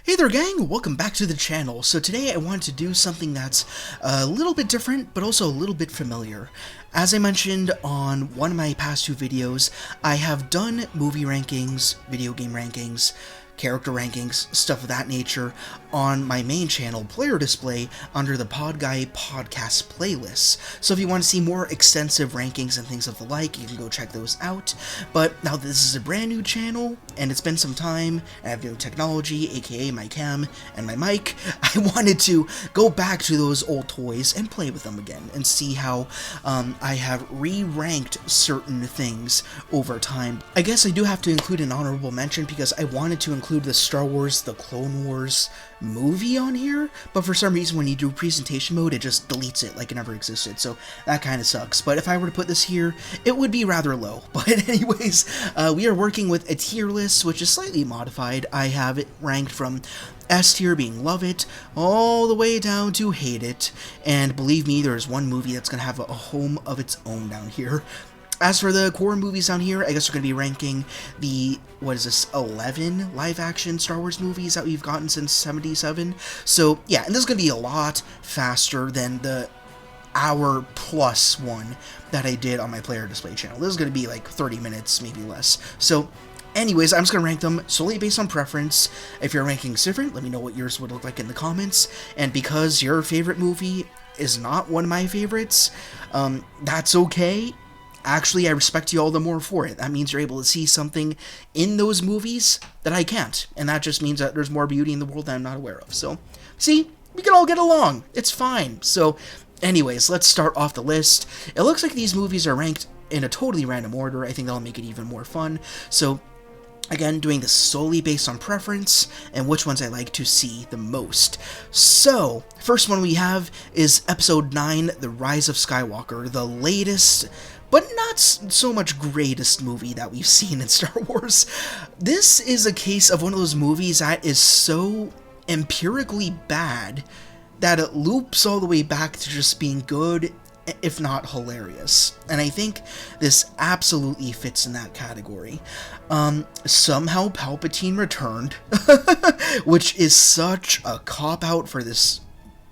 Hey there gang, welcome back to the channel. So today I wanted to do something that's a little bit different, but also a little bit familiar. As I mentioned on one of my past two videos, I have done movie rankings, video game rankings, character rankings, stuff of that nature on my main channel, Player Display, under the Pod Guy podcast playlist. So if you want to see more extensive rankings and things of the like, you can go check those out. But now that this is a brand new channel, and it's been some time, and I have new technology, aka my cam and my mic, I wanted to go back to those old toys and play with them again, and see how I have re-ranked certain things over time. I guess I do have to include an honorable mention because I wanted to include the Star Wars The Clone Wars movie on here, but for some reason when you do presentation mode it just deletes it like it never existed, so that kind of sucks. But if I were to put this here, it would be rather low. But anyways, we are working with a tier list which is slightly modified. I have it ranked from S tier being love it, all the way down to hate it, and believe me, there's one movie that's gonna have a home of its own down here. As for the core movies down here, I guess we're going to be ranking the, 11 live-action Star Wars movies that we've gotten since '77. So, yeah, and this is going to be a lot faster than the hour-plus one that I did on my Player Display channel. This is going to be like 30 minutes, maybe less. So, anyways, I'm just going to rank them solely based on preference. If your ranking's different, let me know what yours would look like in the comments. And because your favorite movie is not one of my favorites, that's okay. Actually, I respect you all the more for it. That means you're able to see something in those movies that I can't. And that just means that there's more beauty in the world that I'm not aware of. So, see? We can all get along. It's fine. So, anyways, let's start off the list. It looks like these movies are ranked in a totally random order. I think that'll make it even more fun. So, again, doing this solely based on preference and which ones I like to see the most. So, first one we have is Episode 9, The Rise of Skywalker, the latest but not so much greatest movie that we've seen in Star Wars. This is a case of one of those movies that is so empirically bad that it loops all the way back to just being good, if not hilarious. And I think this absolutely fits in that category. Somehow Palpatine returned, which is such a cop-out for this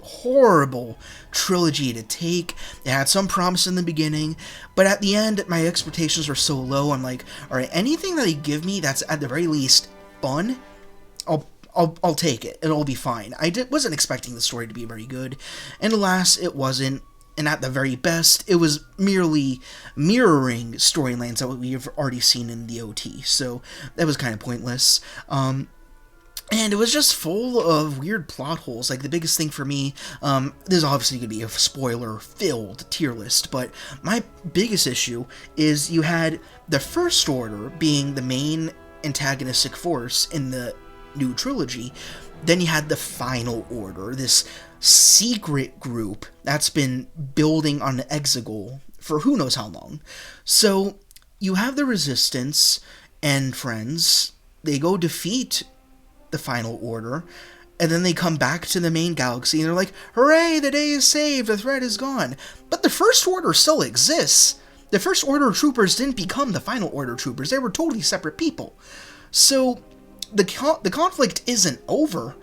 horrible trilogy to take. It had some promise in the beginning, but at the end, my expectations were so low. I'm like, alright, anything that they give me that's at the very least fun, I'll take it. It'll be fine. Wasn't expecting the story to be very good, and alas, it wasn't. And at the very best, it was merely mirroring storylines that we've already seen in the OT, so that was kind of pointless. And it was just full of weird plot holes. Like, the biggest thing for me, this is obviously going to be a spoiler-filled tier list, but my biggest issue is you had the First Order being the main antagonistic force in the new trilogy. Then you had the Final Order, this secret group that's been building on Exegol for who knows how long. So, you have the Resistance and friends. They go defeat the Final Order, and then they come back to the main galaxy, and they're like, hooray, the day is saved, the threat is gone. But the First Order still exists. The First Order troopers didn't become the Final Order troopers. They were totally separate people. So, the conflict isn't over.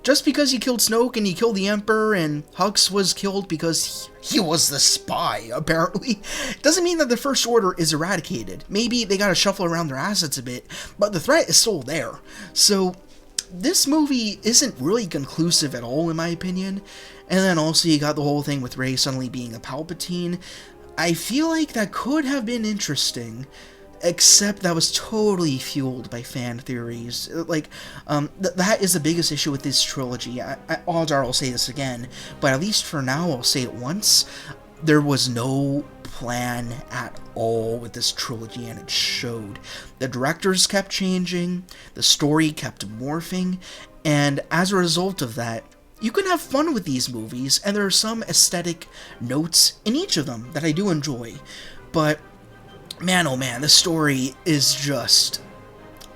Just because you killed Snoke and you killed the Emperor and Hux was killed because he was the spy, apparently, doesn't mean that the First Order is eradicated. Maybe they gotta shuffle around their assets a bit, but the threat is still there. So, this movie isn't really conclusive at all, in my opinion. And then also you got the whole thing with Rey suddenly being a Palpatine. I feel like that could have been interesting, except that was totally fueled by fan theories. Like, that is the biggest issue with this trilogy. Odds are I'll say this again, but at least for now I'll say it once. There was no plan at all with this trilogy, and it showed. The directors kept changing, the story kept morphing, and as a result of that, you can have fun with these movies, and there are some aesthetic notes in each of them that I do enjoy, but man oh man, the story is just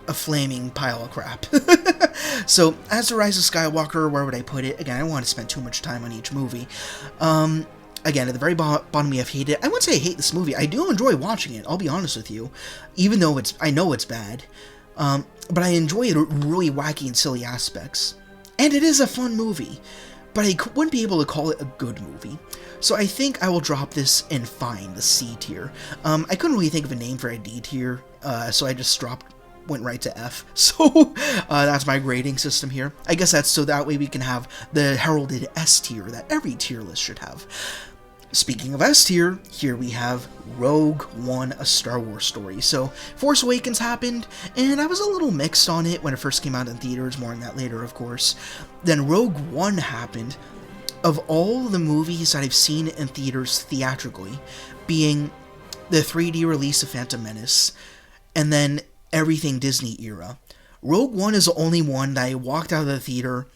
a flaming pile of crap. So, as The Rise of Skywalker, where would I put it? Again, I don't want to spend too much time on each movie. Again, at the very bottom we have hate it. I wouldn't say I hate this movie. I do enjoy watching it, I'll be honest with you. Even though I know it's bad. but I enjoy it really wacky and silly aspects. And it is a fun movie, but I wouldn't be able to call it a good movie. So I think I will drop this in fine, the C tier. I couldn't really think of a name for a D tier, so I just went right to F. So that's my grading system here. I guess that's so that way we can have the heralded S tier that every tier list should have. Speaking of S tier, here we have Rogue One, a Star Wars story. So, Force Awakens happened, and I was a little mixed on it when it first came out in theaters, more on that later, of course. Then Rogue One happened. Of all the movies that I've seen in theaters theatrically, being the 3D release of Phantom Menace, and then everything Disney era, Rogue One is the only one that I walked out of the theater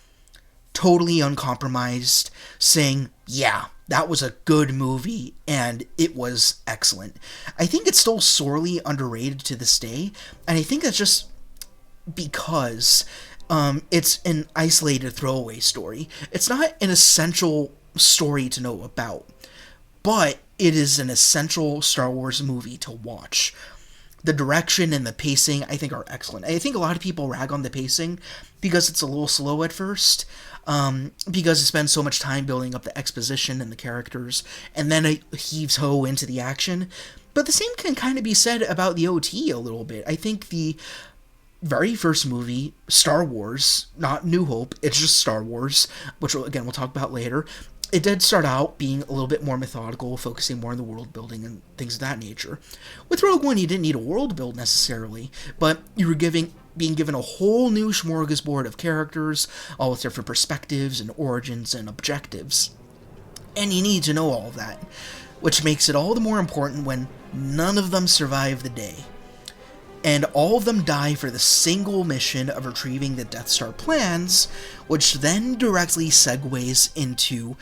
totally uncompromised, saying, yeah, that was a good movie, and it was excellent. I think it's still sorely underrated to this day, and I think that's just because it's an isolated throwaway story. It's not an essential story to know about, but it is an essential Star Wars movie to watch. The direction and the pacing, I think, are excellent. I think a lot of people rag on the pacing because it's a little slow at first, because it spends so much time building up the exposition and the characters, and then it heaves ho into the action. But the same can kind of be said about the OT a little bit. I think the very first movie, Star Wars, not New Hope, it's just Star Wars, which, again, we'll talk about later, it did start out being a little bit more methodical, focusing more on the world building and things of that nature. With Rogue One, you didn't need a world build necessarily, but you were being given a whole new smorgasbord of characters, all with different perspectives and origins and objectives. And you need to know all of that, which makes it all the more important when none of them survive the day. And all of them die for the single mission of retrieving the Death Star plans, which then directly segues into,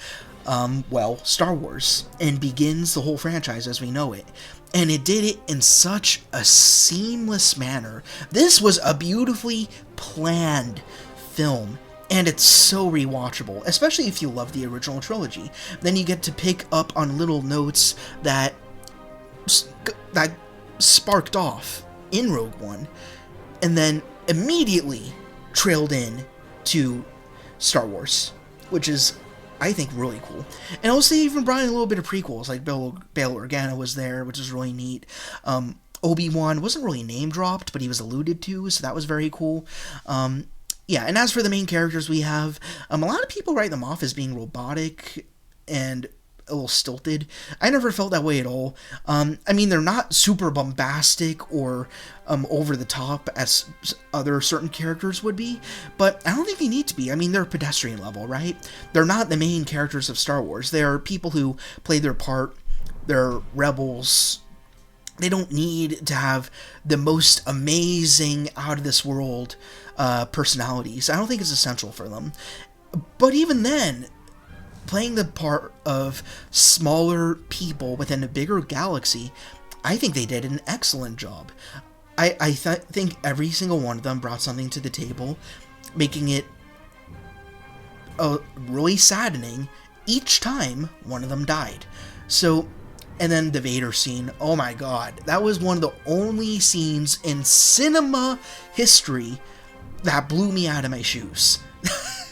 Star Wars, and begins the whole franchise as we know it. And it did it in such a seamless manner. This was a beautifully planned film, and it's so rewatchable, especially if you love the original trilogy. Then you get to pick up on little notes that sparked off in Rogue One, and then immediately trailed in to Star Wars, which is, I think, really cool. And also they even brought in a little bit of prequels, like Bail Organa was there, which is really neat. Obi-Wan wasn't really name dropped, but he was alluded to, so that was very cool. Yeah, and as for the main characters we have, a lot of people write them off as being robotic and a little stilted. I never felt that way at all. I mean, they're not super bombastic or over the top as other certain characters would be, but I don't think they need to be. I mean, they're pedestrian level, right? They're not the main characters of Star Wars. They're people who play their part. They're rebels. They don't need to have the most amazing, out-of-this-world personalities. I don't think it's essential for them. But even then, playing the part of smaller people within a bigger galaxy, I think they did an excellent job. I think every single one of them brought something to the table, making it really saddening each time one of them died. So, and then the Vader scene, oh my god, that was one of the only scenes in cinema history that blew me out of my shoes.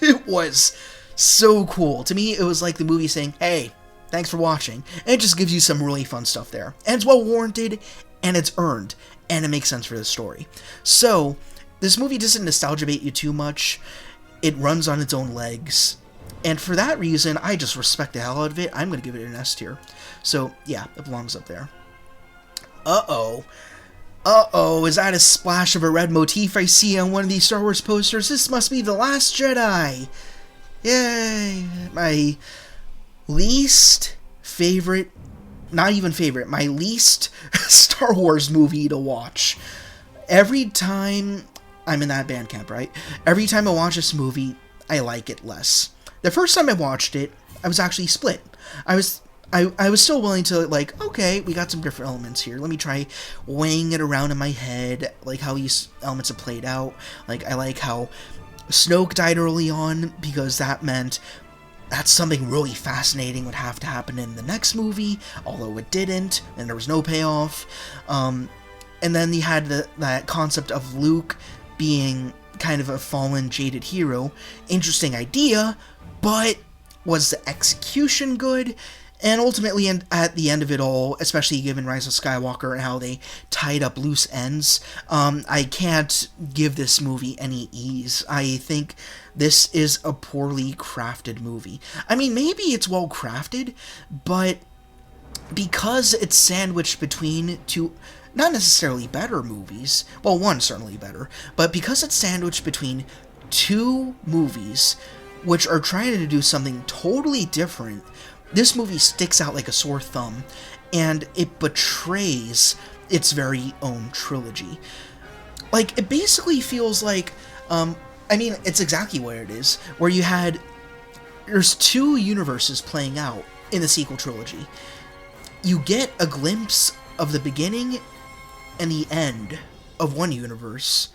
It was so cool. To me, it was like the movie saying, hey, thanks for watching. And it just gives you some really fun stuff there. And it's well warranted, and it's earned, and it makes sense for the story. So, this movie doesn't nostalgia bait you too much. It runs on its own legs. And for that reason, I just respect the hell out of it. I'm going to give it an S tier. So, yeah, it belongs up there. Uh-oh, is that a splash of a red motif I see on one of these Star Wars posters? This must be The Last Jedi. Yay! My least favorite, not even favorite, my least Star Wars movie to watch. Every time I'm in that band camp, right? Every time I watch this movie, I like it less. The first time I watched it, I was actually split. I was still willing to, like, okay, we got some different elements here. Let me try weighing it around in my head, like how these elements have played out. Like, I like how Snoke died early on, because that meant that's something really fascinating would have to happen in the next movie, although it didn't, and there was no payoff. And then you had that concept of Luke being kind of a fallen, jaded hero. Interesting idea, but was the execution good? And ultimately, at the end of it all, especially given Rise of Skywalker and how they tied up loose ends, I can't give this movie any ease. I think this is a poorly crafted movie. I mean, maybe it's well crafted, but because it's sandwiched between two, not necessarily better movies, well, one certainly better, but because it's sandwiched between two movies which are trying to do something totally different, this movie sticks out like a sore thumb, and it betrays its very own trilogy. Like, it basically feels like, I mean, it's exactly what it is, where there's two universes playing out in the sequel trilogy. You get a glimpse of the beginning and the end of one universe,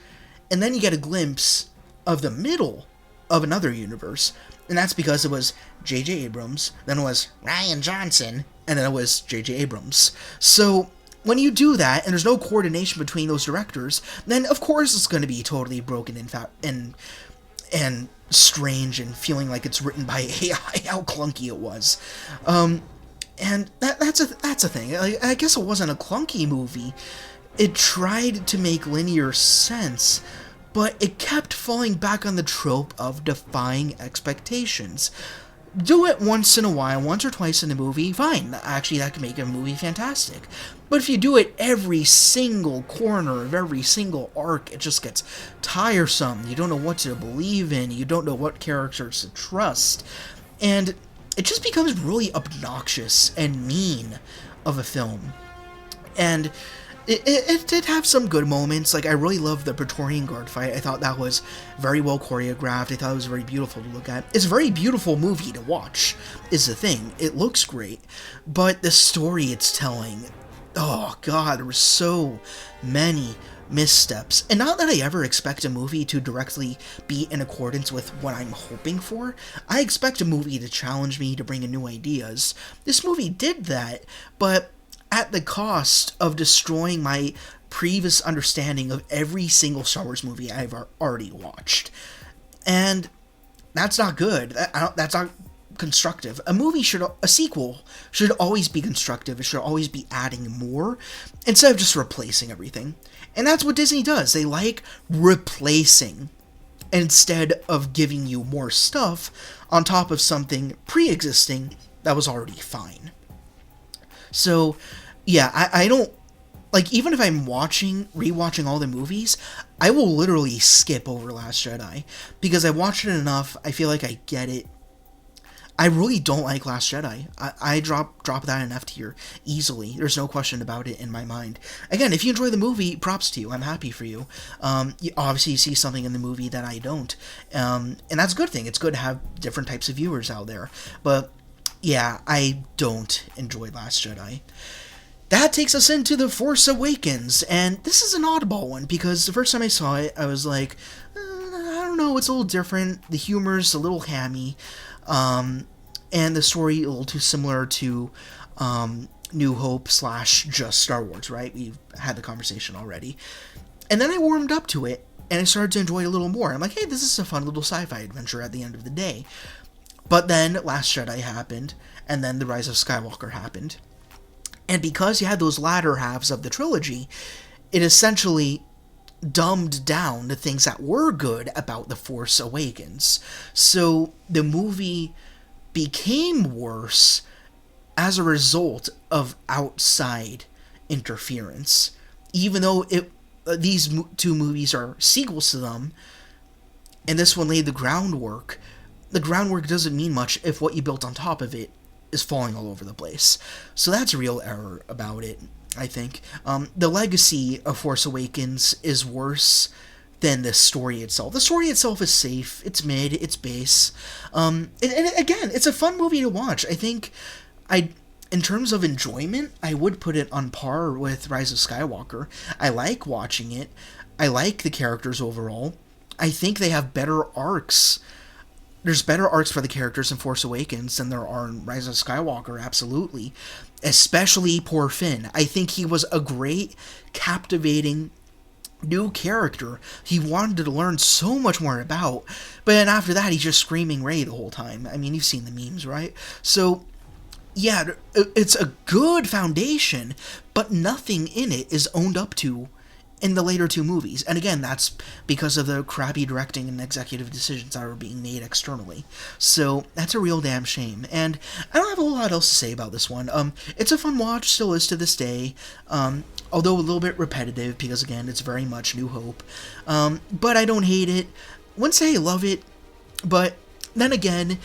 and then you get a glimpse of the middle of another universe. And that's because it was J.J. Abrams, then it was Rian Johnson, and then it was J.J. Abrams. So when you do that, and there's no coordination between those directors, then of course it's going to be totally broken and strange and feeling like it's written by AI, how clunky it was. And that's a thing. I guess it wasn't a clunky movie. It tried to make linear sense, but it kept falling back on the trope of defying expectations. Do it once in a while, once or twice in a movie, fine. Actually, that can make a movie fantastic. But if you do it every single corner of every single arc, it just gets tiresome. You don't know what to believe in. You don't know what characters to trust. And it just becomes really obnoxious and mean of a film. And it did have some good moments. Like, I really loved the Praetorian Guard fight. I thought that was very well choreographed. I thought it was very beautiful to look at. It's a very beautiful movie to watch, is the thing. It looks great. But the story it's telling, oh god, there were so many missteps. And not that I ever expect a movie to directly be in accordance with what I'm hoping for. I expect a movie to challenge me, to bring in new ideas. This movie did that, but at the cost of destroying my previous understanding of every single Star Wars movie I've already watched. And that's not good. That's not constructive. A sequel should always be constructive. It should always be adding more instead of just replacing everything. And that's what Disney does. They like replacing instead of giving you more stuff on top of something pre-existing that was already fine. So, yeah, I don't, like, even if I'm rewatching all the movies, I will literally skip over Last Jedi, because I watched it enough, I feel like I get it. I really don't like Last Jedi. I drop that in F tier easily. There's no question about it in my mind. Again, if you enjoy the movie, props to you. I'm happy for you. Obviously, you see something in the movie that I don't. And that's a good thing. It's good to have different types of viewers out there. But yeah, I don't enjoy Last Jedi. That takes us into The Force Awakens, and this is an oddball one, because the first time I saw it, I was like, I don't know, it's a little different, the humor's a little hammy, and the story a little too similar to New Hope / just Star Wars, right? We've had the conversation already. And then I warmed up to it, and I started to enjoy it a little more. I'm like, hey, this is a fun little sci-fi adventure at the end of the day. But then Last Jedi happened, and then The Rise of Skywalker happened. And because you had those latter halves of the trilogy, it essentially dumbed down the things that were good about The Force Awakens. So the movie became worse as a result of outside interference. Even though these two movies are sequels to them, and this one laid the groundwork doesn't mean much if what you built on top of it is falling all over the place. So that's a real error about it, I think. The legacy of Force Awakens is worse than the story itself. The story itself is safe, it's mid, it's base. And again, it's a fun movie to watch. I think, in terms of enjoyment, I would put it on par with Rise of Skywalker. I like watching it. I like the characters overall. I think they have better arcs there's better arcs for the characters in Force Awakens than there are in Rise of Skywalker, absolutely. Especially poor Finn. I think he was a great, captivating new character he wanted to learn so much more about, but then after that he's just screaming Rey the whole time. I mean, you've seen the memes, right? So yeah, it's a good foundation, but nothing in it is owned up to in the later two movies. And again, that's because of the crappy directing and executive decisions that were being made externally. So that's a real damn shame. And I don't have a whole lot else to say about this one. It's a fun watch, still is to this day. Although a little bit repetitive, because again, it's very much New Hope. But I don't hate it. Wouldn't say I love it, but then again,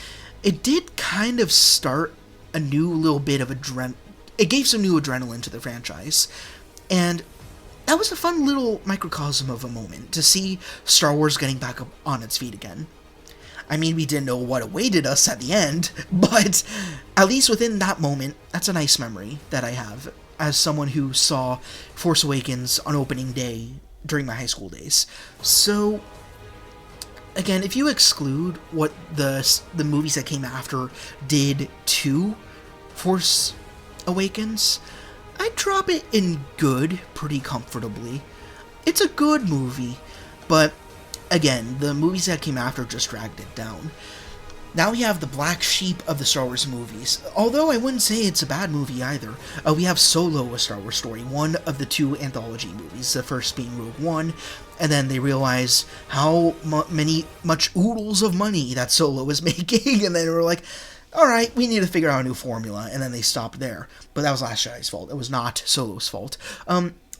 it did kind of start a new little bit of it gave some new adrenaline to the franchise. And that was a fun little microcosm of a moment to see Star Wars getting back up on its feet again. I mean, we didn't know what awaited us at the end, but at least within that moment, that's a nice memory that I have as someone who saw Force Awakens on opening day during my high school days. So, again, if you exclude what the movies that came after did to Force Awakens, I'd drop it in good pretty comfortably. It's a good movie, but again, the movies that came after just dragged it down. Now we have the black sheep of the Star Wars movies, although I wouldn't say it's a bad movie either. We have Solo, A Star Wars Story, one of the two anthology movies, the first being Rogue One, and then they realized how much oodles of money that Solo was making, and then they were like, alright, we need to figure out a new formula, and then they stopped there. But that was Last Jedi's fault. It was not Solo's fault.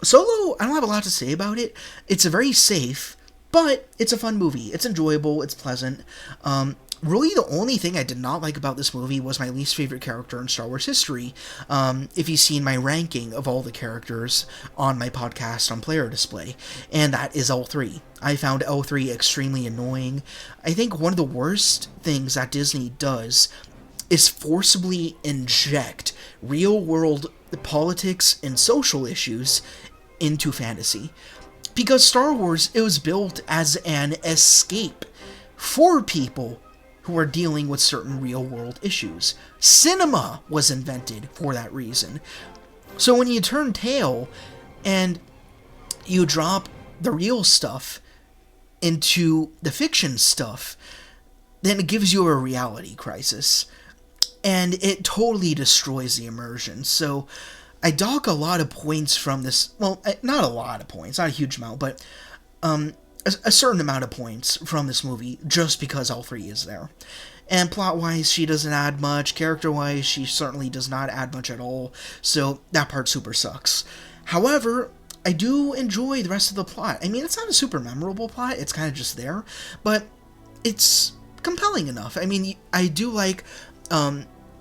Solo, I don't have a lot to say about it. It's a very safe, but it's a fun movie. It's enjoyable, it's pleasant. Really, the only thing I did not like about this movie was my least favorite character in Star Wars history. If you've seen my ranking of all the characters on my podcast on Player Display, and that is L3. I found L3 extremely annoying. I think one of the worst things that Disney does is forcibly inject real-world politics and social issues into fantasy. Because Star Wars, it was built as an escape for people who are dealing with certain real-world issues. Cinema was invented for that reason. So when you turn tail and you drop the real stuff into the fiction stuff, then it gives you a reality crisis. And it totally destroys the immersion. So I dock a lot of points from this. Well, not a lot of points, not a huge amount, but a certain amount of points from this movie just because L3 is there. And plot-wise, she doesn't add much. Character-wise, she certainly does not add much at all. So that part super sucks. However, I do enjoy the rest of the plot. I mean, it's not a super memorable plot. It's kind of just there. But it's compelling enough. I mean, I do like...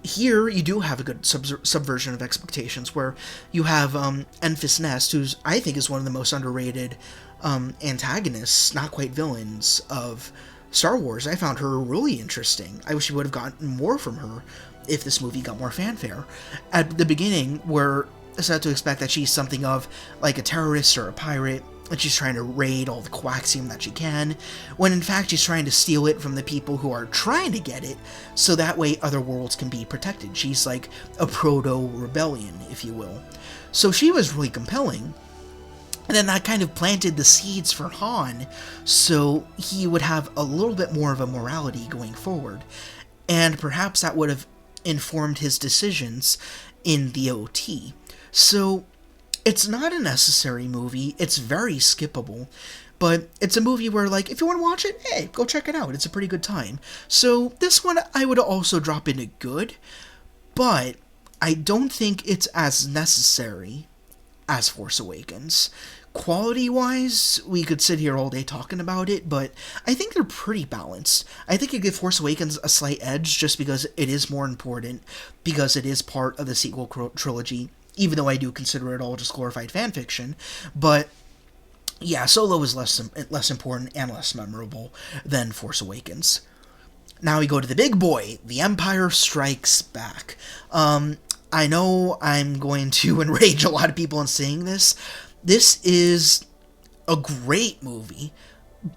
here, you do have a good subversion of expectations, where you have Enfys Nest, who's, I think, is one of the most underrated antagonists, not quite villains, of Star Wars. I found her really interesting. I wish we would have gotten more from her if this movie got more fanfare. At the beginning, we're set to expect that she's something of like a terrorist or a pirate, and she's trying to raid all the quaxium that she can, when in fact she's trying to steal it from the people who are trying to get it, so that way other worlds can be protected. She's like a proto-rebellion, if you will. So she was really compelling, and then that kind of planted the seeds for Han, so he would have a little bit more of a morality going forward, and perhaps that would have informed his decisions in the OT. So it's not a necessary movie, it's very skippable, but it's a movie where, like, if you want to watch it, hey, go check it out, it's a pretty good time. So this one I would also drop into good, but I don't think it's as necessary as Force Awakens. Quality-wise, we could sit here all day talking about it, but I think they're pretty balanced. I think you give Force Awakens a slight edge just because it is more important, because it is part of the sequel trilogy, even though I do consider it all just glorified fanfiction. But yeah, Solo is less important and less memorable than Force Awakens. Now we go to the big boy, The Empire Strikes Back. I know I'm going to enrage a lot of people in saying this. This is a great movie,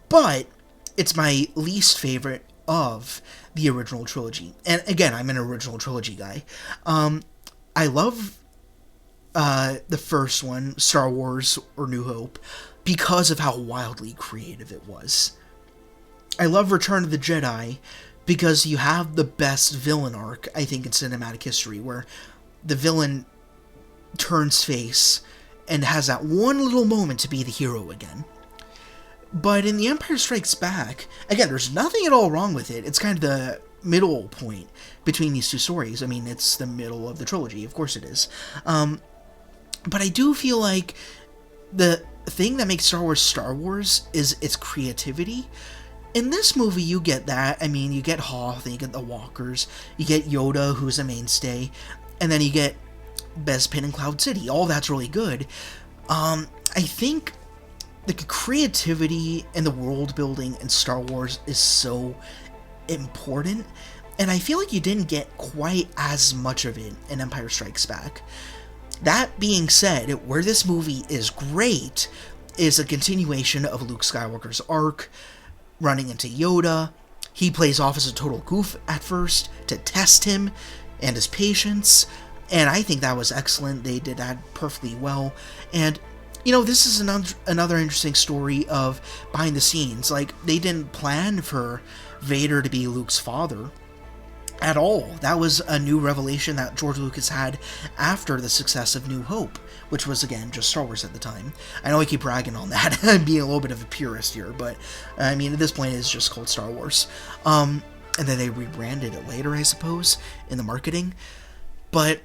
but it's my least favorite of the original trilogy. And again, I'm an original trilogy guy. I love the first one, Star Wars or New Hope, because of how wildly creative it was. I love Return of the Jedi because you have the best villain arc, I think, in cinematic history, where the villain turns face and has that one little moment to be the hero again. But in The Empire Strikes Back, again, there's nothing at all wrong with it. It's kind of the middle point between these two stories. I mean, it's the middle of the trilogy, of course it is. But I do feel like the thing that makes Star Wars is its creativity. In this movie, you get that. I mean, you get Hoth, and you get the Walkers, you get Yoda, who's a mainstay, and then you get Bespin and Cloud City. All that's really good. I think the creativity and the world building in Star Wars is so important, and I feel like you didn't get quite as much of it in Empire Strikes Back. That being said, where this movie is great is a continuation of Luke Skywalker's arc, running into Yoda. He plays off as a total goof at first to test him and his patience, and I think that was excellent. They did that perfectly well. And you know, this is another interesting story of behind the scenes. Like, they didn't plan for Vader to be Luke's father at all. That was a new revelation that George Lucas had after the success of New Hope, which was, again, just Star Wars at the time. I know I keep bragging on that, I'm being a little bit of a purist here, but, I mean, at this point, it's just called Star Wars. And then they rebranded it later, I suppose, in the marketing. But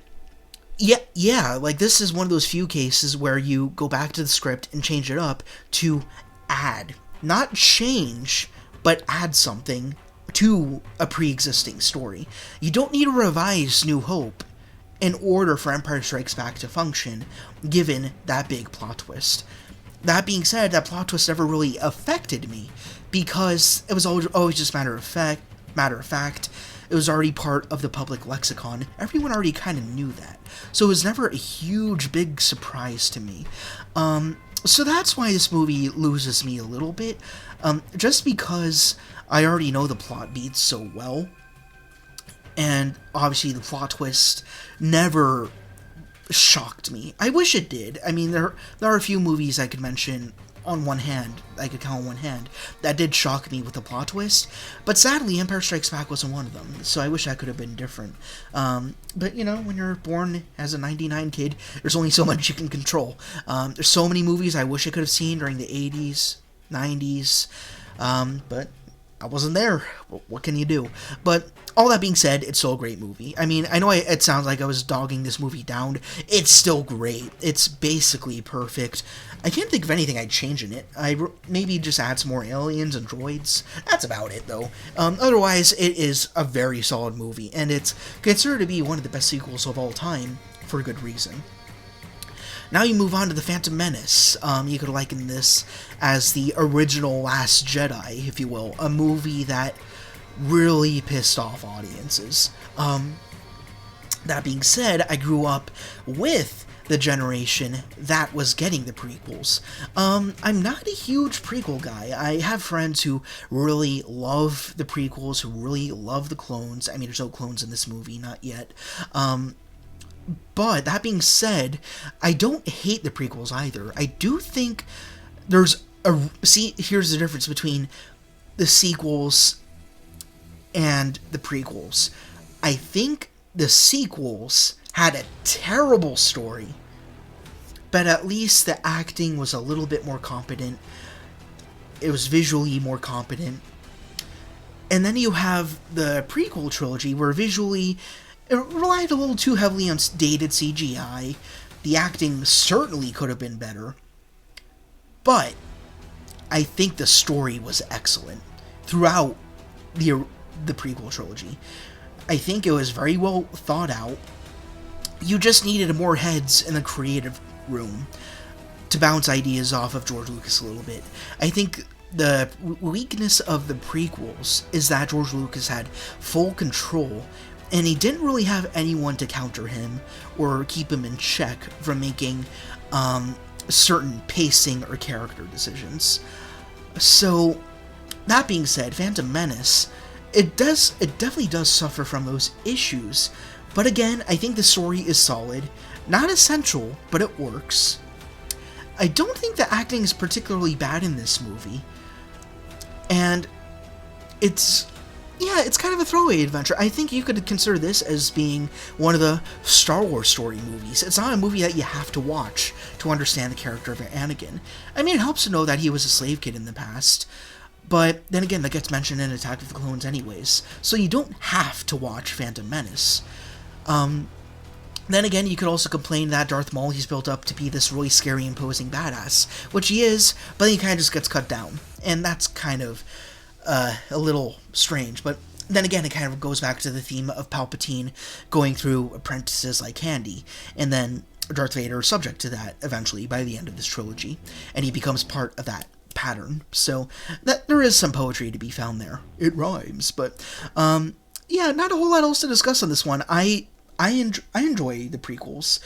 yeah, like, this is one of those few cases where you go back to the script and change it up to add, not change, but add something to a pre-existing story. You don't need to revise New Hope in order for Empire Strikes Back to function, given that big plot twist. That being said, that plot twist never really affected me, because it was always just matter of fact. It was already part of the public lexicon. Everyone already kind of knew that. So it was never a huge, big surprise to me. So that's why this movie loses me a little bit. Just because I already know the plot beats so well. And obviously the plot twist never shocked me. I wish it did. I mean, there are a few movies I could mention on one hand, I could count on one hand, that did shock me with the plot twist, but sadly, Empire Strikes Back wasn't one of them, so I wish that could have been different. But, you know, when you're born as a 99 kid, there's only so much you can control. There's so many movies I wish I could have seen during the 80s, 90s, but I wasn't there. What can you do? But all that being said, it's still a great movie. I mean, I know it sounds like I was dogging this movie down. It's still great. It's basically perfect. I can't think of anything I'd change in it. I maybe just add some more aliens and droids. That's about it, though. Otherwise, it is a very solid movie, and it's considered to be one of the best sequels of all time for good reason. Now you move on to The Phantom Menace. You could liken this as the original Last Jedi, if you will. A movie that really pissed off audiences. That being said, I grew up with the generation that was getting the prequels. I'm not a huge prequel guy. I have friends who really love the prequels, who really love the clones. I mean, there's no clones in this movie, not yet. But that being said, I don't hate the prequels either. I do think there's here's the difference between the sequels and the prequels. I think the sequels had a terrible story, but at least the acting was a little bit more competent. It was visually more competent. And then you have the prequel trilogy, where visually it relied a little too heavily on dated CGI. The acting certainly could have been better, but I think the story was excellent throughout the prequel trilogy. I think it was very well thought out. You just needed more heads in the creative room to bounce ideas off of George Lucas a little bit. I think the weakness of the prequels is that George Lucas had full control, and he didn't really have anyone to counter him or keep him in check from making certain pacing or character decisions. So, that being said, Phantom Menace it definitely does suffer from those issues. But again, I think the story is solid. Not essential, but it works. I don't think the acting is particularly bad in this movie. And it's kind of a throwaway adventure. I think you could consider this as being one of the Star Wars story movies. It's not a movie that you have to watch to understand the character of Anakin. I mean, it helps to know that he was a slave kid in the past, but then again, that gets mentioned in Attack of the Clones anyways, so you don't have to watch Phantom Menace. Then again, you could also complain that Darth Maul, he's built up to be this really scary, imposing badass, which he is, but then he kind of just gets cut down, and that's kind of a little strange. But then again, it kind of goes back to the theme of Palpatine going through apprentices like candy, and then Darth Vader is subject to that eventually by the end of this trilogy, and he becomes part of that pattern. So that there is some poetry to be found there. It rhymes, but yeah, not a whole lot else to discuss on this one. I enjoy the prequels.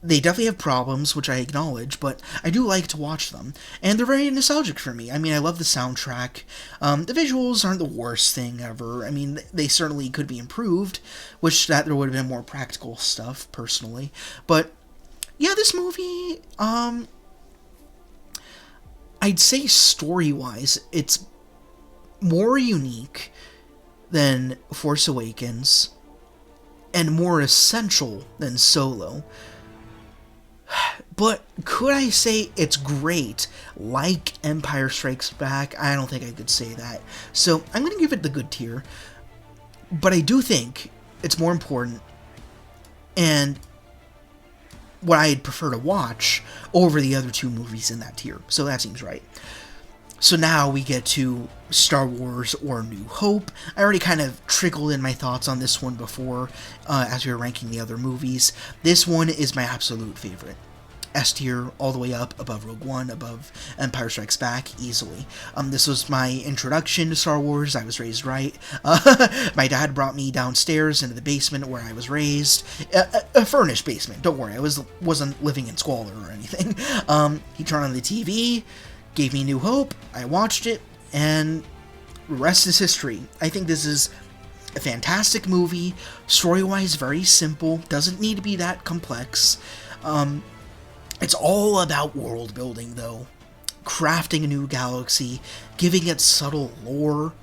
They definitely have problems, which I acknowledge, but I do like to watch them, and they're very nostalgic for me. I mean, I love the soundtrack. The visuals aren't the worst thing ever. I mean, they certainly could be improved, wish that there would have been more practical stuff, personally. But yeah, this movie, I'd say story-wise, it's more unique than Force Awakens, and more essential than Solo. But could I say it's great, like Empire Strikes Back? I don't think I could say that. So I'm going to give it the good tier. But I do think it's more important, and what I'd prefer to watch over the other two movies in that tier. So that seems right. So now we get to Star Wars or New Hope. I already kind of trickled in my thoughts on this one before, as we were ranking the other movies. This one is my absolute favorite. S tier, all the way up, above Rogue One, above Empire Strikes Back, easily. This was my introduction to Star Wars. I was raised right. My dad brought me downstairs into the basement where I was raised. A furnished basement, don't worry. I wasn't living in squalor or anything. He turned on the TV, gave me New Hope, I watched it, and the rest is history. I think this is a fantastic movie, story-wise very simple, doesn't need to be that complex. It's all about world building, though. Crafting a new galaxy, giving it subtle lore,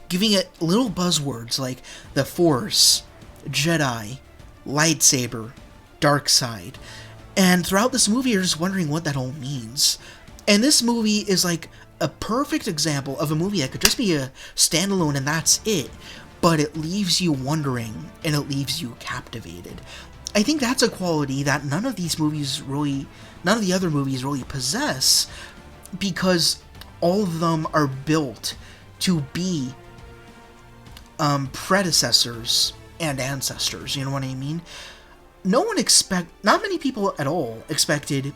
giving it little buzzwords like the Force, Jedi, lightsaber, dark side. And throughout this movie, you're just wondering what that all means. And this movie is like a perfect example of a movie that could just be a standalone and that's it, but it leaves you wondering and it leaves you captivated. I think that's a quality that none of the other movies really possess, because all of them are built to be predecessors and ancestors, you know what I mean? Not many people at all expected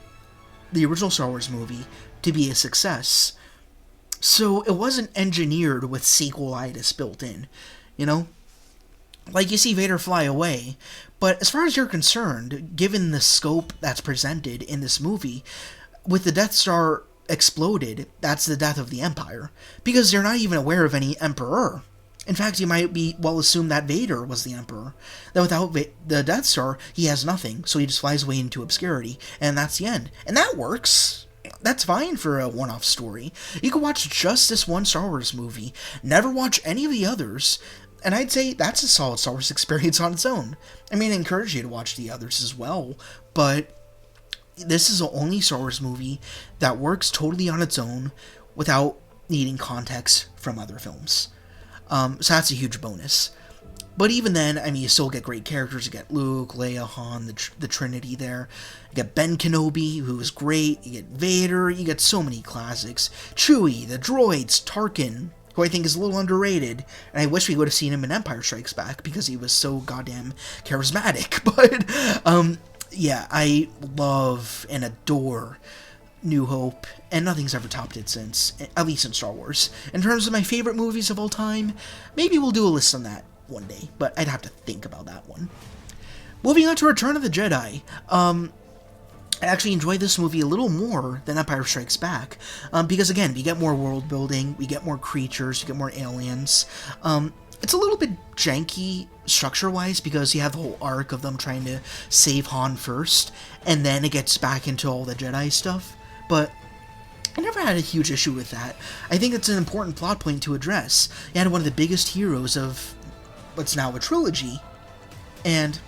the original Star Wars movie to be a success. So it wasn't engineered with sequelitis built in, you know? Like, you see Vader fly away, but as far as you're concerned, given the scope that's presented in this movie, with the Death Star exploded, that's the death of the Empire, because you're not even aware of any Emperor. In fact, you might well assume that Vader was the Emperor. That without the Death Star, he has nothing, so he just flies away into obscurity, and that's the end. And that works. That's fine for a one-off story. You can watch just this one Star Wars movie, never watch any of the others, and I'd say that's a solid Star Wars experience on its own. I mean, I encourage you to watch the others as well, but this is the only Star Wars movie that works totally on its own without needing context from other films. So that's a huge bonus. But even then, I mean, you still get great characters. You get Luke, Leia, Han, the Trinity there. You get Ben Kenobi, who is great. You get Vader. You get so many classics. Chewie, the droids, Tarkin, who I think is a little underrated. And I wish we would have seen him in Empire Strikes Back because he was so goddamn charismatic. But, yeah, I love and adore New Hope, and nothing's ever topped it since, at least in Star Wars. In terms of my favorite movies of all time, maybe we'll do a list on that one day, but I'd have to think about that one. Moving on to Return of the Jedi. I actually enjoy this movie a little more than Empire Strikes Back, because again, we get more world building, we get more creatures, we get more aliens. It's a little bit janky structure-wise because you have the whole arc of them trying to save Han first, and then it gets back into all the Jedi stuff, but I never had a huge issue with that. I think it's an important plot point to address. You had one of the biggest heroes of what's now a trilogy, and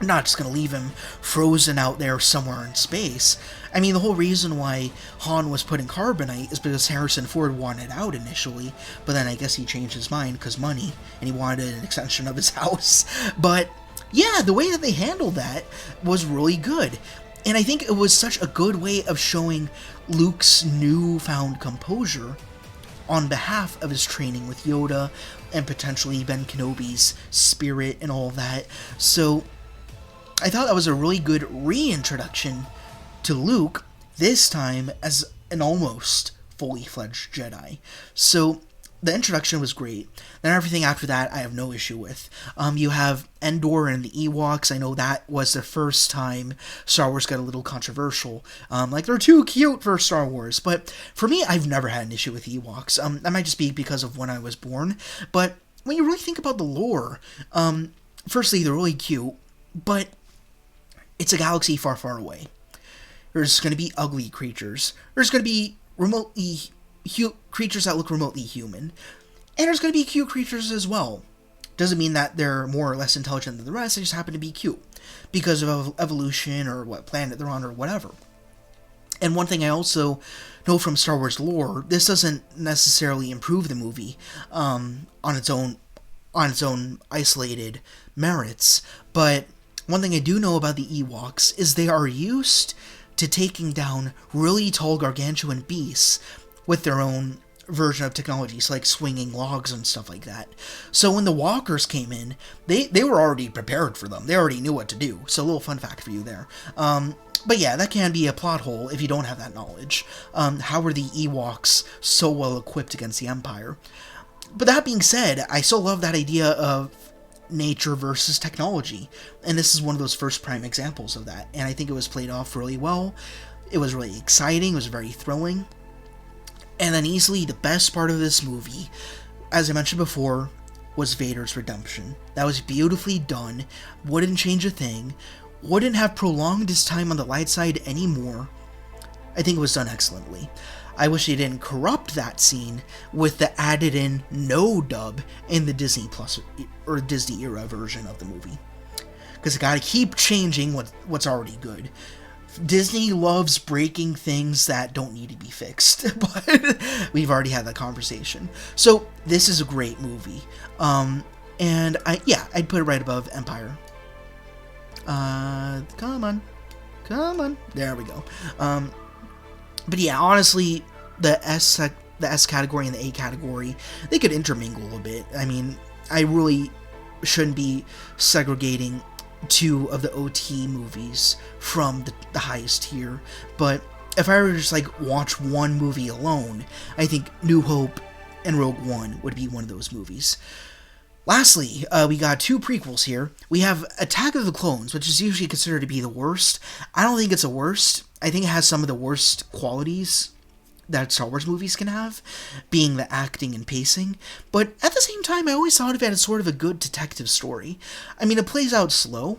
I'm not just going to leave him frozen out there somewhere in space. I mean, the whole reason why Han was put in carbonite is because Harrison Ford wanted out initially, but then I guess he changed his mind because money, and he wanted an extension of his house. But yeah, the way that they handled that was really good. And I think it was such a good way of showing Luke's newfound composure on behalf of his training with Yoda and potentially Ben Kenobi's spirit and all that. So I thought that was a really good reintroduction to Luke, this time as an almost fully fledged Jedi. So the introduction was great. Then everything after that I have no issue with. You have Endor and the Ewoks. I know that was the first time Star Wars got a little controversial. Like, they're too cute for Star Wars. But for me, I've never had an issue with Ewoks. That might just be because of when I was born. But when you really think about the lore, firstly, they're really cute. But it's a galaxy far, far away. There's going to be ugly creatures. There's going to be creatures that look remotely human. And there's going to be cute creatures as well. Doesn't mean that they're more or less intelligent than the rest, they just happen to be cute. Because of evolution or what planet they're on or whatever. And one thing I also know from Star Wars lore, this doesn't necessarily improve the movie on its own isolated merits. But one thing I do know about the Ewoks is they are used to taking down really tall gargantuan beasts with their own version of technologies, like swinging logs and stuff like that. So when the walkers came in, they were already prepared for them. They already knew what to do. So a little fun fact for you there. But yeah, that can be a plot hole if you don't have that knowledge. How were the Ewoks so well equipped against the Empire? But that being said, I still love that idea of nature versus technology, and this is one of those first prime examples of that, and I think it was played off really well. It was really exciting, it was very thrilling, and then easily the best part of this movie, as I mentioned before, was Vader's redemption. That was beautifully done, wouldn't change a thing, wouldn't have prolonged his time on the light side anymore. I think it was done excellently. I wish they didn't corrupt that scene with the added in no dub in the Disney Plus or Disney era version of the movie. Because I gotta keep changing what's already good. Disney loves breaking things that don't need to be fixed, but we've already had that conversation. So this is a great movie. And I'd put it right above Empire. Come on. There we go. But yeah, honestly, the S category and the A category, they could intermingle a bit. I mean, I really shouldn't be segregating two of the OT movies from the highest tier. But if I were to just like watch one movie alone, I think New Hope and Rogue One would be one of those movies. Lastly, we got two prequels here. We have Attack of the Clones, which is usually considered to be the worst. I don't think it's the worst. I think it has some of the worst qualities that Star Wars movies can have, being the acting and pacing. But at the same time, I always thought of it as sort of a good detective story. I mean, it plays out slow,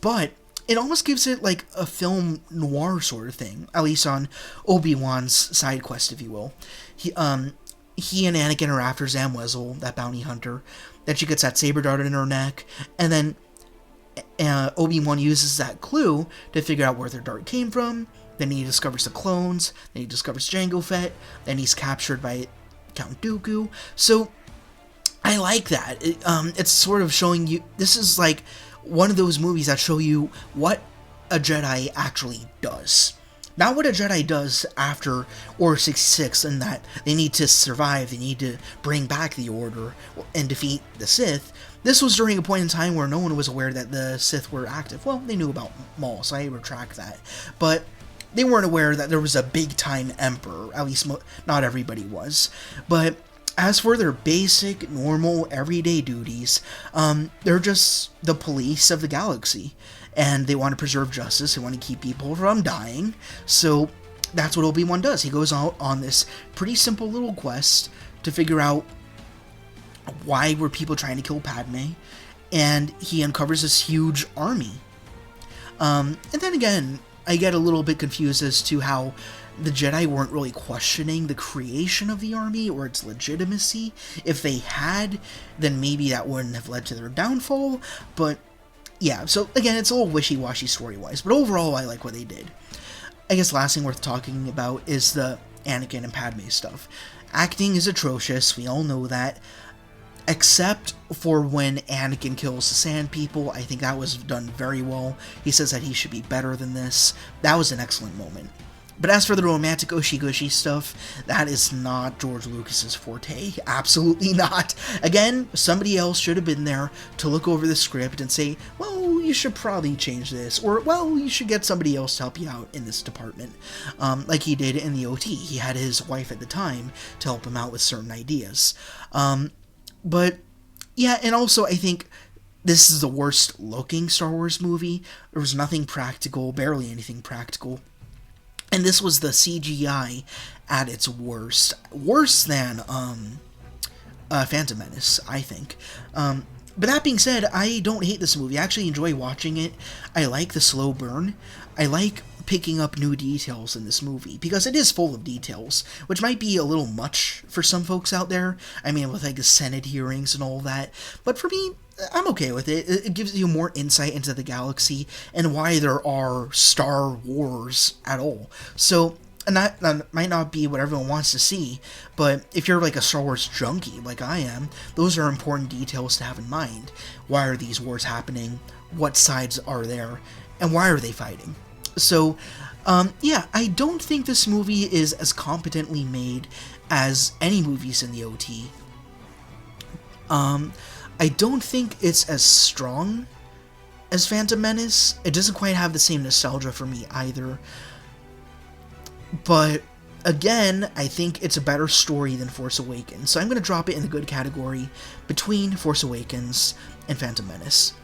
but it almost gives it like a film noir sort of thing, at least on Obi-Wan's side quest, if you will. He and Anakin are after Zam Wesell, that bounty hunter. Then she gets that saber dart in her neck, and then Obi-Wan uses that clue to figure out where their dart came from. Then he discovers the clones. Then he discovers Jango Fett. Then he's captured by Count Dooku. So I like that. It's sort of showing you. This is like one of those movies that show you what a Jedi actually does. Not what a Jedi does after Order 66, in that they need to survive, they need to bring back the Order and defeat the Sith. This was during a point in time where no one was aware that the Sith were active. Well, they knew about Maul, so I retract that. But they weren't aware that there was a big-time Emperor. At least not everybody was. But As for their basic, normal, everyday duties, they're just the police of the galaxy. And they want to preserve justice, they want to keep people from dying. So that's what Obi-Wan does. He goes out on this pretty simple little quest to figure out why were people trying to kill Padme, and he uncovers this huge army. And then again, I get a little bit confused as to how the Jedi weren't really questioning the creation of the army or its legitimacy. If they had, then maybe that wouldn't have led to their downfall, but yeah, so again, it's a little wishy-washy story-wise, but overall, I like what they did. I guess last thing worth talking about is the Anakin and Padme stuff. Acting is atrocious, we all know that, except for when Anakin kills the Sand People. I think that was done very well. He says that he should be better than this. That was an excellent moment. But as for the romantic Oshi-Goshi stuff, that is not George Lucas's forte. Absolutely not. Again, somebody else should have been there to look over the script and say, well, you should probably change this, or, well, you should get somebody else to help you out in this department. Like he did in the OT. He had his wife at the time to help him out with certain ideas. But, yeah, and also I think this is the worst looking Star Wars movie. There was nothing practical, barely anything practical. And this was the CGI at its worst. Worse than Phantom Menace, I think. But that being said, I don't hate this movie. I actually enjoy watching it. I like the slow burn. I like picking up new details in this movie, because it is full of details, which might be a little much for some folks out there. I mean, with like the Senate hearings and all that. But for me, I'm okay with it. It gives you more insight into the galaxy and why there are Star Wars at all. So, and that might not be what everyone wants to see, but if you're like a Star Wars junkie like I am, those are important details to have in mind. Why are these wars happening? What sides are there? And why are they fighting? So, yeah, I don't think this movie is as competently made as any movies in the OT. I don't think it's as strong as Phantom Menace. It doesn't quite have the same nostalgia for me either. But, again, I think it's a better story than Force Awakens. So I'm going to drop it in the good category between Force Awakens and Phantom Menace.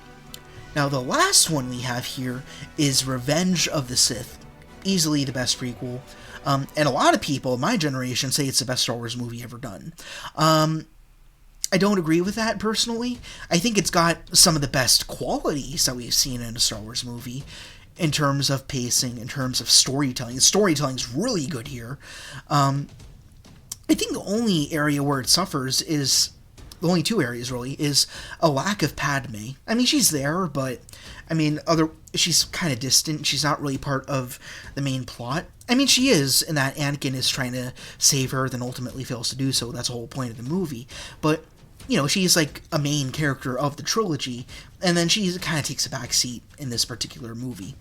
Now, the last one we have here is Revenge of the Sith. Easily the best prequel. And a lot of people in my generation say it's the best Star Wars movie ever done. I don't agree with that, personally. I think it's got some of the best qualities that we've seen in a Star Wars movie, in terms of pacing, in terms of storytelling. The storytelling's really good here. I think the only area where it suffers is... the only two areas, really, is a lack of Padme. I mean, she's there, but, I mean, she's kind of distant. She's not really part of the main plot. I mean, she is, in that Anakin is trying to save her, then ultimately fails to do so. That's the whole point of the movie. But, you know, she's like a main character of the trilogy, and then she kind of takes a back seat in this particular movie.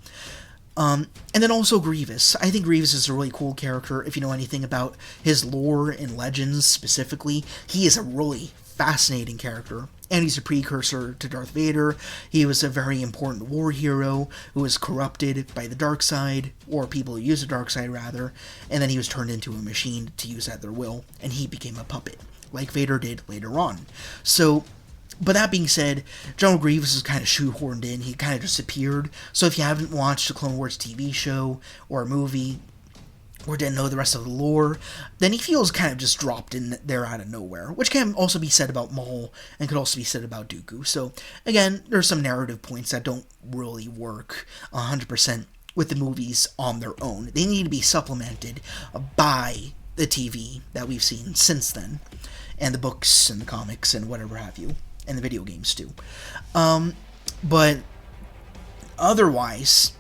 And then also Grievous. I think Grievous is a really cool character. If you know anything about his lore and legends specifically, he is a really fascinating character, and he's a precursor to Darth Vader. He was a very important war hero who was corrupted by the dark side, or people who use the dark side rather, and then he was turned into a machine to use at their will, and he became a puppet, like Vader did later on. So, but that being said, General Grievous is kind of shoehorned in. He kind of just appeared. So if you haven't watched a Clone Wars TV show or a movie, or didn't know the rest of the lore, then he feels kind of just dropped in there out of nowhere, which can also be said about Maul, and could also be said about Dooku. So, again, there's some narrative points that don't really work 100% with the movies on their own. They need to be supplemented by the TV that we've seen since then, and the books, and the comics, and whatever have you, and the video games, too. But, otherwise...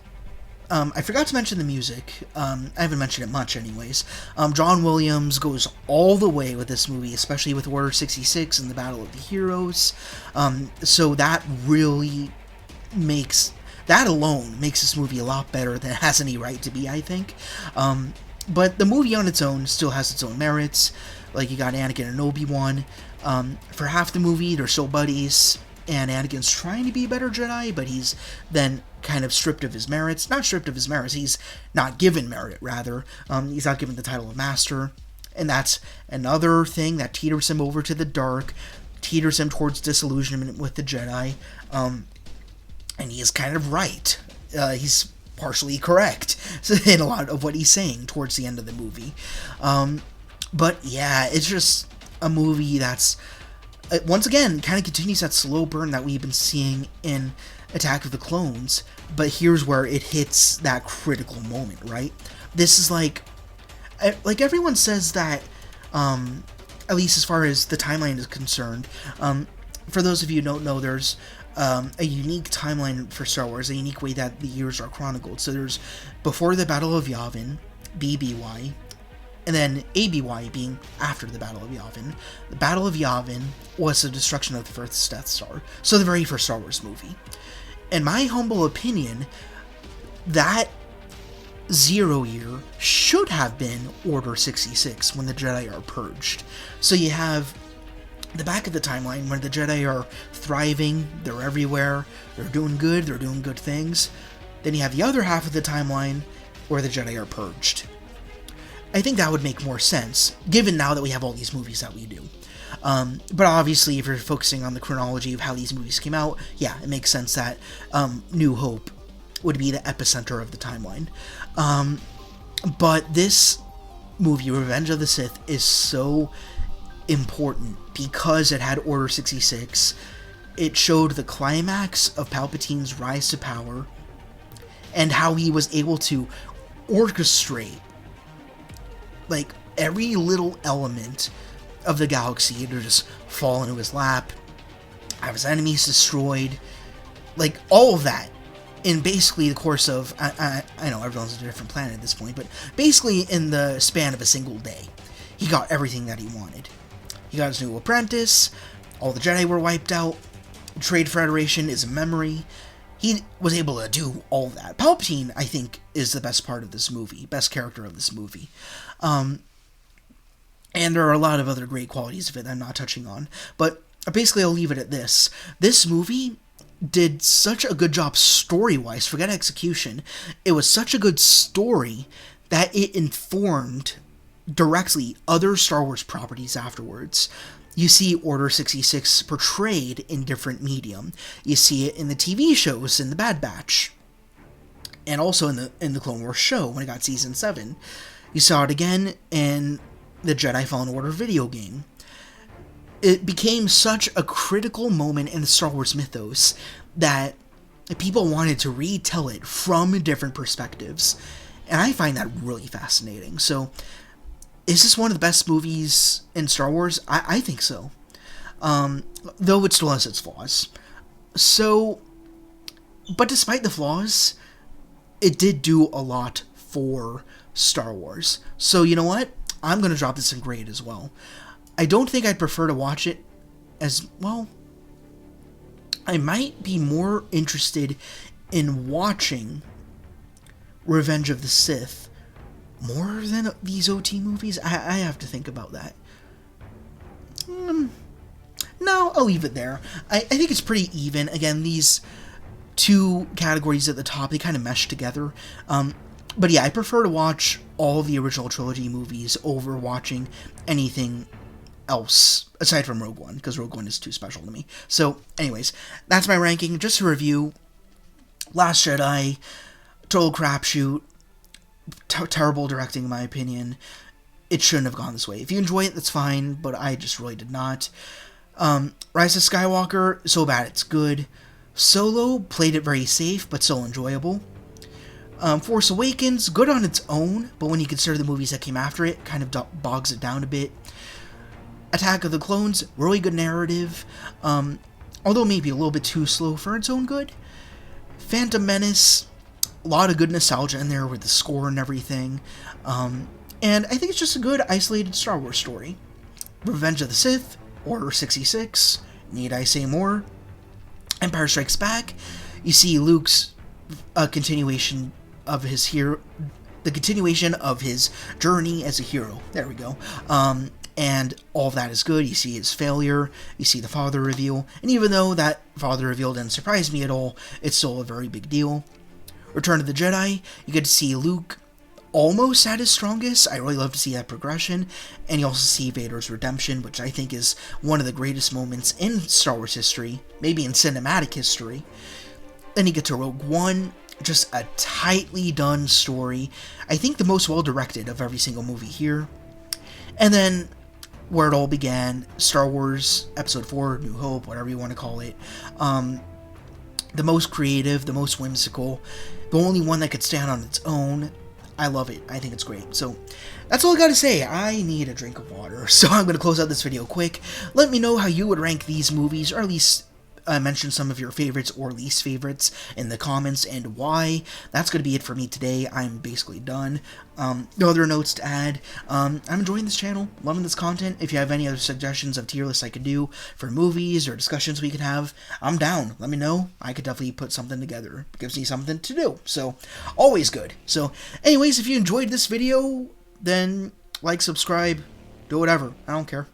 I forgot to mention the music. I haven't mentioned it much anyways. John Williams goes all the way with this movie, especially with Order 66 and the Battle of the Heroes. So that really that alone makes this movie a lot better than it has any right to be, I think. But the movie on its own still has its own merits. Like, you got Anakin and Obi-Wan. For half the movie, they're still buddies, and Anakin's trying to be a better Jedi, but he's then kind of stripped of his merits. Not stripped of his merits, he's not given merit, rather. He's not given the title of Master. And that's another thing that teeters him over to the dark, teeters him towards disillusionment with the Jedi. And he is kind of right. He's partially correct in a lot of what he's saying towards the end of the movie. But yeah, it's just a movie that's, once again, kind of continues that slow burn that we've been seeing in Attack of the Clones. But here's where it hits that critical moment, right? This is like everyone says that, at least as far as the timeline is concerned, for those of you who don't know, there's a unique timeline for Star Wars, a unique way that the years are chronicled. So there's before the Battle of Yavin, BBY, and then ABY being after the Battle of Yavin. The Battle of Yavin was the destruction of the first Death Star, so the very first Star Wars movie. In my humble opinion, that 0 year should have been Order 66, when the Jedi are purged. So you have the back of the timeline where the Jedi are thriving, they're everywhere, they're doing good things. Then you have the other half of the timeline where the Jedi are purged. I think that would make more sense, given now that we have all these movies that we do. But obviously, if you're focusing on the chronology of how these movies came out, yeah, it makes sense that New Hope would be the epicenter of the timeline. But this movie, Revenge of the Sith, is so important because it had Order 66. It showed the climax of Palpatine's rise to power and how he was able to orchestrate like every little element of the galaxy to just fall into his lap, have his enemies destroyed, like all of that in basically the course of, I know everyone's on a different planet at this point, but basically in the span of a single day, he got everything that he wanted. He got his new apprentice, all the Jedi were wiped out, the Trade Federation is a memory. He was able to do all that. Palpatine, I think, is the best part of this movie, best character of this movie. And there are a lot of other great qualities of it that I'm not touching on. But basically, I'll leave it at this. This movie did such a good job story-wise, forget execution. It was such a good story that it informed directly other Star Wars properties afterwards. You see Order 66 portrayed in different medium. You see it in the TV shows in The Bad Batch. And also in the Clone Wars show when it got Season 7. You saw it again in the Jedi Fallen Order video game. It became such a critical moment in the Star Wars mythos that people wanted to retell it from different perspectives. And I find that really fascinating. So, is this one of the best movies in Star Wars? I think so. Though it still has its flaws. So, but despite the flaws, it did do a lot for Star Wars. So, you know what? I'm going to drop this in grade as well. I don't think I'd prefer to watch it as, well, I might be more interested in watching Revenge of the Sith more than these OT movies. I have to think about that. No, I'll leave it there. I think it's pretty even. Again, these two categories at the top, they kind of mesh together. But yeah, I prefer to watch all of the original trilogy movies over watching anything else aside from Rogue One, because Rogue One is too special to me. So, anyways, that's my ranking. Just a review. Last Jedi, total crapshoot. Terrible directing, in my opinion. It shouldn't have gone this way. If you enjoy it, that's fine, but I just really did not. Rise of Skywalker, so bad it's good. Solo played it very safe, but still enjoyable. Force Awakens, good on its own, but when you consider the movies that came after it, kind of bogs it down a bit. Attack of the Clones, really good narrative, although maybe a little bit too slow for its own good. Phantom Menace, a lot of good nostalgia in there with the score and everything, and I think it's just a good, isolated Star Wars story. Revenge of the Sith, Order 66, need I say more? Empire Strikes Back, you see Luke's continuation of his the continuation of his journey as a hero. There we go. And all of that is good. You see his failure, you see the father reveal, and even though that father reveal didn't surprise me at all, it's still a very big deal. Return of the Jedi, you get to see Luke almost at his strongest. I really love to see that progression, and you also see Vader's redemption, which I think is one of the greatest moments in Star Wars history, maybe in cinematic history. Then you get to Rogue One, just a tightly done story. I think the most well-directed of every single movie here. And then where it all began, Star Wars Episode 4, New Hope, whatever you want to call it. The most creative, the most whimsical, the only one that could stand on its own. I love it. I think it's great. So that's all I gotta say. I need a drink of water. So I'm gonna close out this video quick. Let me know how you would rank these movies, or at least mention some of your favorites or least favorites in the comments and why. That's going to be it for me today. I'm basically done. No other notes to add. I'm enjoying this channel, loving this content. If you have any other suggestions of tier lists I could do for movies or discussions we could have, I'm down. Let me know. I could definitely put something together. It gives me something to do. So, always good. So, anyways, if you enjoyed this video, then like, subscribe, do whatever. I don't care.